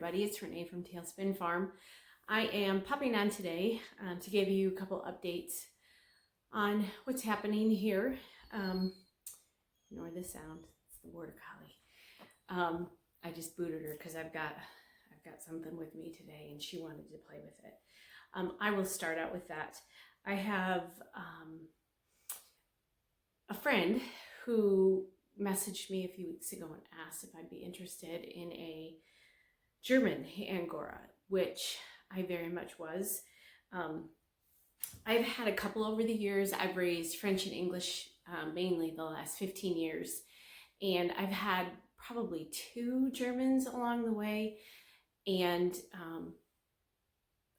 everybody, it's Renee from Tailspin Farm. I am popping on today to give you a couple updates on what's happening here. Ignore the sound, it's the border collie. I just booted her because I've got something with me today and she wanted to play with it. I will start out with that. I have a friend who messaged me a few weeks ago and asked if I'd be interested in a German Angora, which I very much was. I've had a couple over the years. I've raised French and English mainly the last 15 years, and I've had probably 2 Germans along the way, and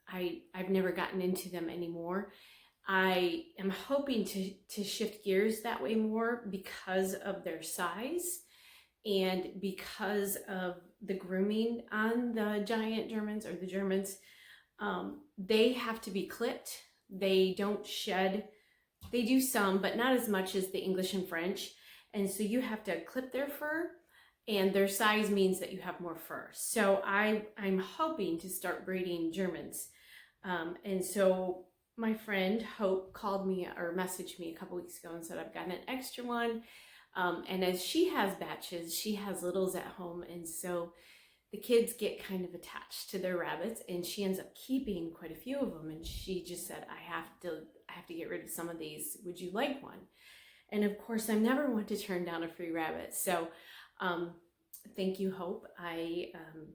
I've never gotten into them anymore. I am hoping to shift gears that way more because of their size and because of the grooming on the giant Germans or the Germans. They have to be clipped. They don't shed. They do some, but not as much as the English and French. And so you have to clip their fur, and their size means that you have more fur. So I'm hoping to start breeding Germans. And so my friend Hope called me or messaged me a couple weeks ago and said, I've got an extra one. And as she has batches, she has littles at home. And so the kids get kind of attached to their rabbits, and she ends up keeping quite a few of them. And she just said, I have to get rid of some of these. Would you like one? And of course, I'm never one to turn down a free rabbit. So thank you, Hope.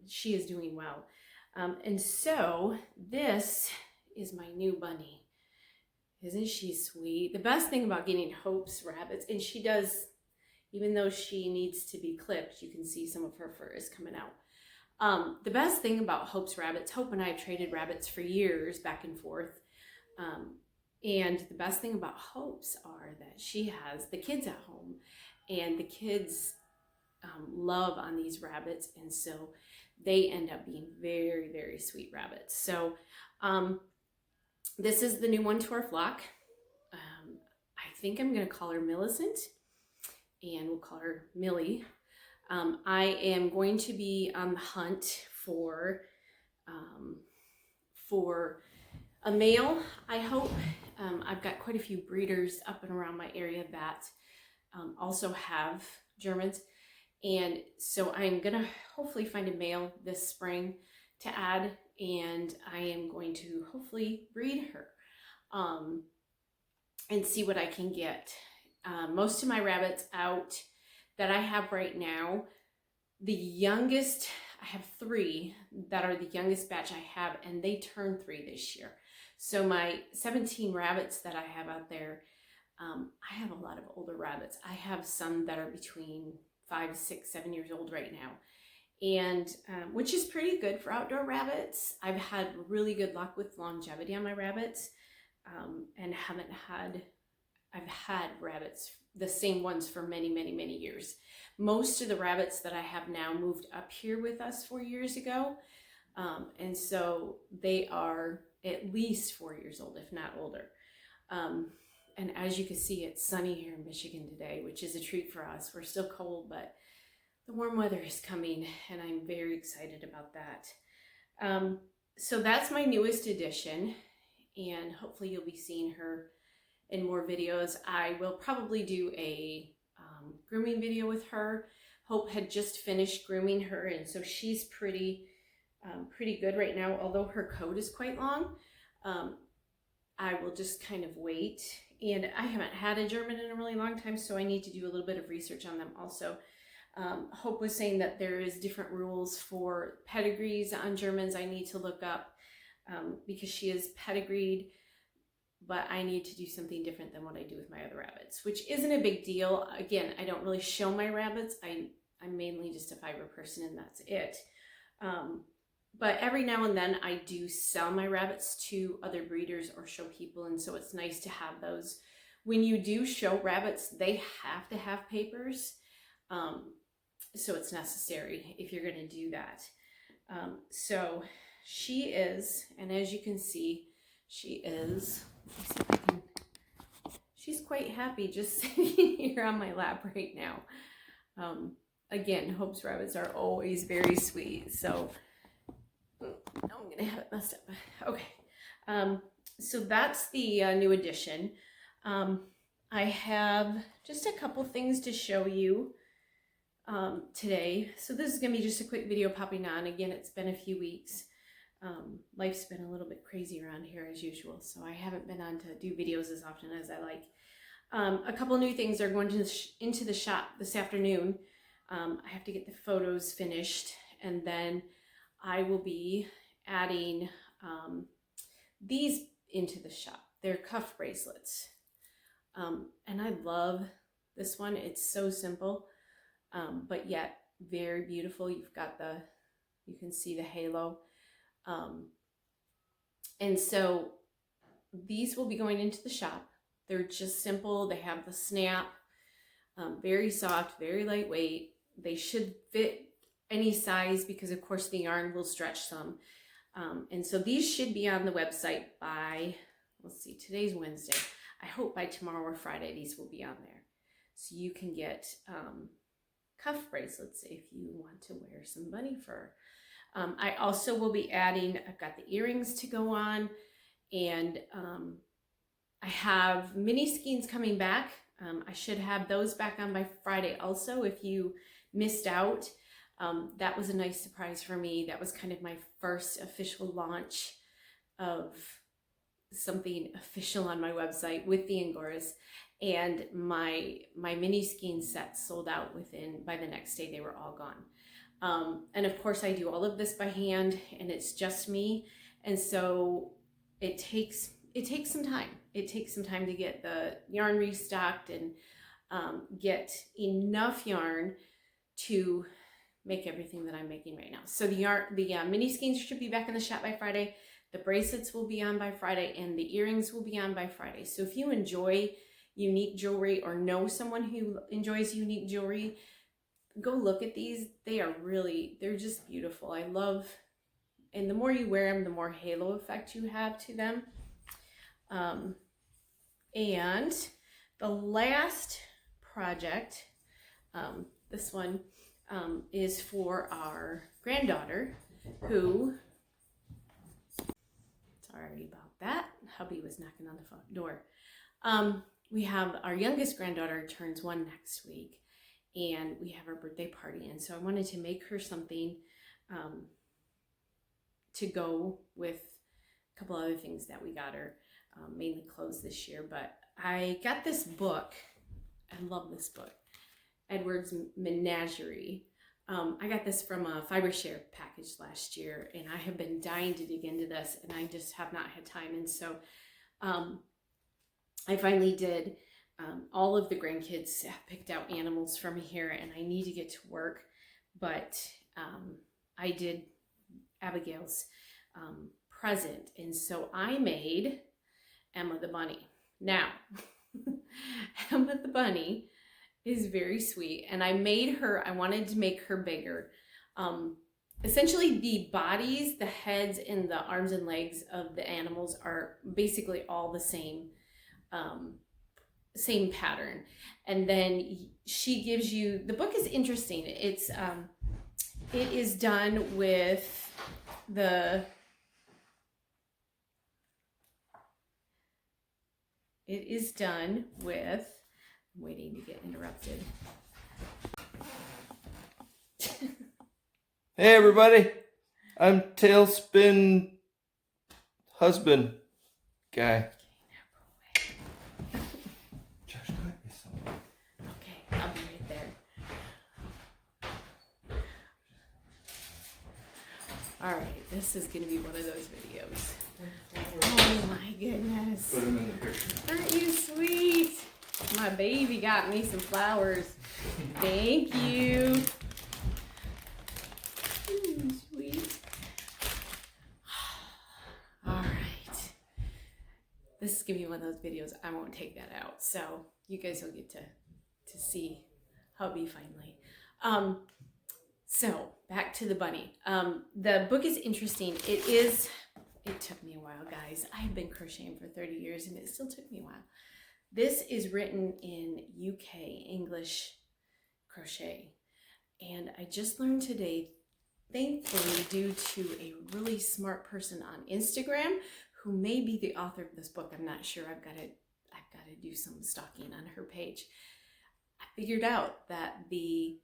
She is doing well. And so this is my new bunny. Isn't she sweet? The best thing about getting Hope's rabbits, and she does, even though she needs to be clipped, you can see some of her fur is coming out. The best thing about Hope's rabbits, Hope and I have traded rabbits for years back and forth. And the best thing about Hope's are that she has the kids at home, and the kids love on these rabbits. And so they end up being very, very sweet rabbits. So this is the new one to our flock. I think I'm going to call her Millicent, and we'll call her Millie. I am going to be on the hunt for a male, I hope. I've got quite a few breeders up and around my area that also have Germans. And so I'm going to hopefully find a male this spring to add, and I am going to hopefully breed her and see what I can get. Most of my rabbits out that I have right now, the youngest, I have 3 that are the youngest batch I have, and they turned 3 this year. So my 17 rabbits that I have out there, I have a lot of older rabbits. I have some that are between 5, 6, 7 years old right now, and which is pretty good for outdoor rabbits. I've had really good luck with longevity on my rabbits, and I've had rabbits, the same ones, for many, many, many years. Most of the rabbits that I have now moved up here with us 4 years ago, and so they are at least 4 years old, if not older. And as you can see, it's sunny here in Michigan today, which is a treat for us. We're still cold, but the warm weather is coming, and I'm very excited about that. So that's my newest addition, and hopefully you'll be seeing her in more videos. I will probably do a grooming video with her. Hope had just finished grooming her, and so she's pretty good right now, although her coat is quite long. I will just kind of wait. And I haven't had a German in a really long time, so I need to do a little bit of research on them also. Hope was saying that there is different rules for pedigrees on Germans I need to look up because she is pedigreed, but I need to do something different than what I do with my other rabbits, which isn't a big deal. Again, I don't really show my rabbits. I'm mainly just a fiber person, and that's it. But every now and then I do sell my rabbits to other breeders or show people, and so it's nice to have those. When you do show rabbits, they have to have papers, so it's necessary if you're going to do that. So she is, and as you can see, she is, she's quite happy just sitting here on my lap right now. Again, Hope's rabbits are always very sweet, so I'm gonna have it messed up. Okay, so that's the new edition. I have just a couple things to show you today. So this is gonna be just a quick video popping on. Again, it's been a few weeks. Life's been a little bit crazy around here as usual, so I haven't been on to do videos as often as I like. A couple new things are going into the shop this afternoon. I have to get the photos finished, and then I will be adding these into the shop. They're cuff bracelets. And I love this one. It's so simple, but yet very beautiful. You can see the halo. And so these will be going into the shop. They're just simple. They have the snap, very soft, very lightweight. They should fit any size because of course the yarn will stretch some. And so these should be on the website by, let's see, today's Wednesday. I hope by tomorrow or Friday these will be on there. So you can get cuff bracelets if you want to wear some bunny fur. I also will be adding, I've got the earrings to go on, and I have mini skeins coming back. I should have those back on by Friday also. If you missed out, that was a nice surprise for me. That was kind of my first official launch of something official on my website with the Angoras, and my mini skein sets sold out by the next day. They were all gone. And of course I do all of this by hand, and it's just me, and so it takes some time. It takes some time to get the yarn restocked and get enough yarn to make everything that I'm making right now. So the mini skeins should be back in the shop by Friday. The bracelets will be on by Friday, and the earrings will be on by Friday. So if you enjoy unique jewelry or know someone who enjoys unique jewelry, go look at these. They're just beautiful. I love, and the more you wear them, the more halo effect you have to them. And the last project, this one is for our granddaughter who, sorry about that, hubby was knocking on the phone door. We have our youngest granddaughter turns 1 next week, and we have our birthday party, and so I wanted to make her something to go with a couple other things that we got her, mainly clothes this year. But I got this book. I love this book, Edward's Menagerie. I got this from a Fiber Share package last year, and I have been dying to dig into this, and I just have not had time. And so I finally did. All of the grandkids have picked out animals from here, and I need to get to work, but I did Abigail's present, and so I made Emma the bunny. Now, Emma the bunny is very sweet, and I wanted to make her bigger. Essentially, the bodies, the heads, and the arms and legs of the animals are basically all the same pattern. And then she gives you, the book is interesting. It is done with I'm waiting to get interrupted. Hey everybody, I'm Tailspin husband guy. Josh, go get me some. Okay, I'll be right there. Alright, this is going to be one of those videos. Oh my goodness. Put him in the picture. Aren't you sweet? My baby got me some flowers. Thank you. Sweet. Alright. This is going to be one of those videos. I won't take that out. So you guys will get to see hubby finally. So back to the bunny. The book is interesting. It took me a while, guys. I've been crocheting for 30 years, and it still took me a while. This is written in UK English crochet, and I just learned today thankfully due to a really smart person on Instagram who may be the author of this book. I'm not sure. I've got to do some stalking on her page. I figured out that the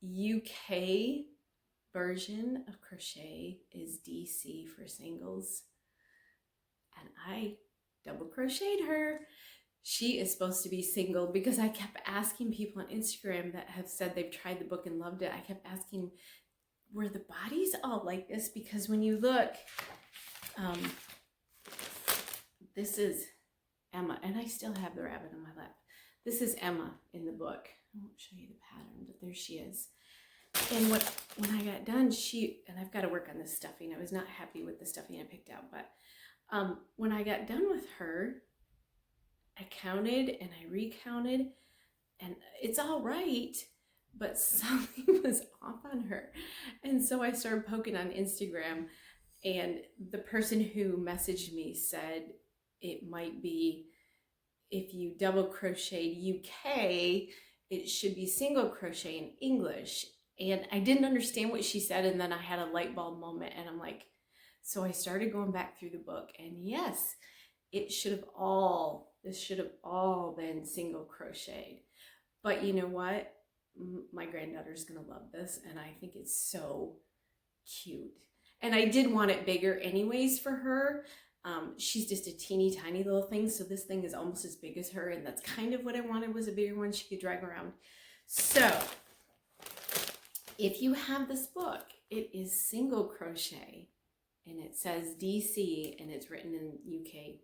UK version of crochet is DC for singles, and I double crocheted her. She is supposed to be single because I kept asking people on Instagram that have said they've tried the book and loved it. I kept asking, were the bodies all like this? Because when you look, this is Emma, and I still have the rabbit on my lap. This is Emma in the book. I won't show you the pattern, but there she is. And when I got done, and I've got to work on this stuffing. I was not happy with the stuffing I picked out, but when I got done with her, I counted and I recounted, and it's all right, but something was off on her. And so I started poking on Instagram, and the person who messaged me said it might be, if you double crocheted UK, it should be single crochet in English. And I didn't understand what she said, and then I had a light bulb moment, and I'm like, so I started going back through the book, and yes, this should have all been single crocheted. But you know what? My granddaughter's gonna love this, and I think it's so cute. And I did want it bigger anyways for her. She's just a teeny tiny little thing, so this thing is almost as big as her, and that's kind of what I wanted, was a bigger one she could drag around. So if you have this book, it is single crochet, and it says DC, and it's written in UK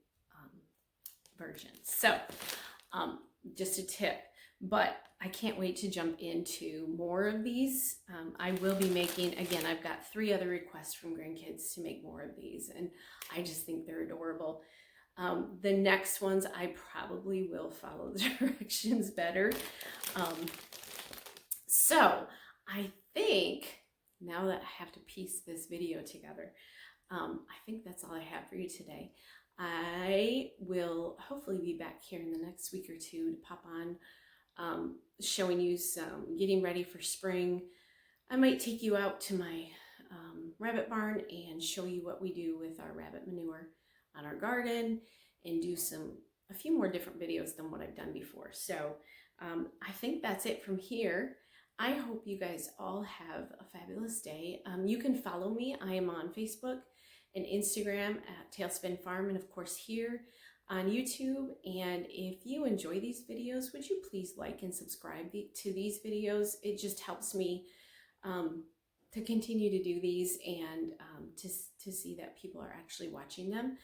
version. So just a tip, but I can't wait to jump into more of these. I will be making, again, I've got 3 other requests from grandkids to make more of these, and I just think they're adorable. The next ones, I probably will follow the directions better. So I think now that I have to piece this video together, I think that's all I have for you today. I will hopefully be back here in the next week or 2 to pop on, showing you some getting ready for spring. I might take you out to my rabbit barn and show you what we do with our rabbit manure on our garden, and do a few more different videos than what I've done before. So I think that's it from here. I hope you guys all have a fabulous day. You can follow me. I am on Facebook and Instagram at Tailspin Farm, and of course here on YouTube. And if you enjoy these videos, would you please like and subscribe to these videos? It just helps me to continue to do these, and to see that people are actually watching them.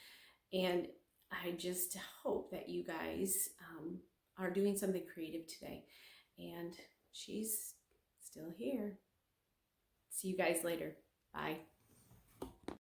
And I just hope that you guys are doing something creative today. And she's still here. See you guys later. Bye.